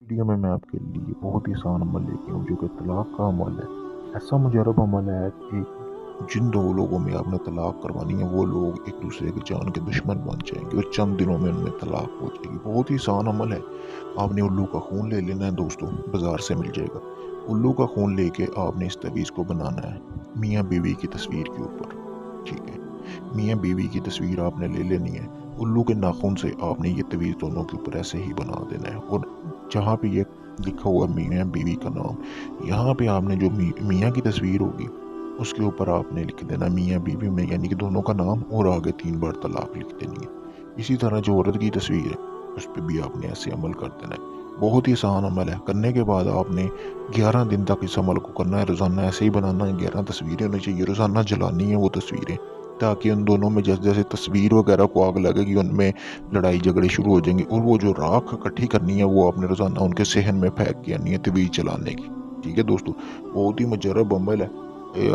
Video में मैं आपके लिए बहुत ही आसान अमल लेके हूँ जो कि तलाक का अमल है। ऐसा मुजरब अमल है कि जिन दो लोगों में आपने तलाक करवानी है वो लोग एक दूसरे के जान के दुश्मन बन जाएंगे और चंद दिनों में उनमें तलाक हो जाएगी। बहुत ही आसान अमल है। आपने उल्लू का खून ले लेना है दोस्तों, बाजार से मिल जाएगा। उल्लू का खून लेके आपने इस तवीज़ को बनाना है मियाँ बीवी की तस्वीर के ऊपर। ठीक है, मियाँ बीवी की तस्वीर आपने ले लेनी है। उल्लू के नाखून से आपने ये तवीज़ दोनों के ऊपर ऐसे ही बना देना है और जहाँ पे ये लिखा हुआ मियाँ बीवी का नाम, यहाँ पे आपने जो मियाँ की तस्वीर होगी उसके ऊपर आपने लिख देना मियाँ बीवी में, यानी कि दोनों का नाम, और आगे 3 बार तलाक लिख देनी है। इसी तरह जो औरत की तस्वीर है उस पे भी आपने ऐसे अमल कर देना है। बहुत ही आसान अमल है। करने के बाद आपने 11 दिन तक इस अमल को करना है। रोज़ाना ऐसे ही बनाना है। 11 तस्वीरें होनी चाहिए, रोज़ाना जलानी है वो तस्वीरें, ताकि उन दोनों में जैसे जैसे तस्वीर वगैरह को आग लगेगी उनमें लड़ाई झगड़े शुरू हो जाएंगे, और वो जो राख इकट्ठी करनी है वो आपने रोज़ाना उनके सहन में फेंक के आनी है तवीज़ चलाने की। ठीक है दोस्तों, बहुत ही मुजरब अमल है।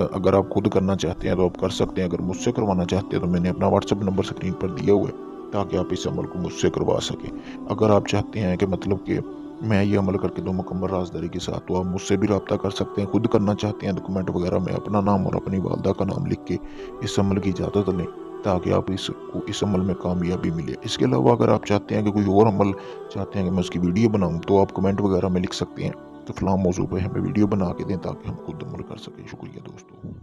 अगर आप खुद करना चाहते हैं तो आप कर सकते हैं। अगर मुझसे करवाना चाहते हैं तो मैंने अपना व्हाट्सएप नंबर स्क्रीन पर दिया हुआ है, ताकि आप इस अमल को मुझसे करवा सकें। अगर आप चाहते हैं कि मतलब कि मैं ये अमल करके दूँ मुकम्मल राज़दारी के साथ, तो आप मुझसे भी राब्ता कर सकते हैं। खुद करना चाहते हैं तो कमेंट वगैरह में अपना नाम और अपनी वालदा का नाम लिख के इस अमल की इजाज़त लें, ताकि आप इस अमल में कामयाबी मिले। इसके अलावा अगर आप चाहते हैं कि कोई और अमल चाहते हैं कि मैं उसकी वीडियो बनाऊँ, तो आप कमेंट वगैरह में लिख सकते हैं कि फ़लाँ मौज़ू पे हमें वीडियो बना के दें, ताकि हम खुद अमल कर सकें। शुक्रिया दोस्तों।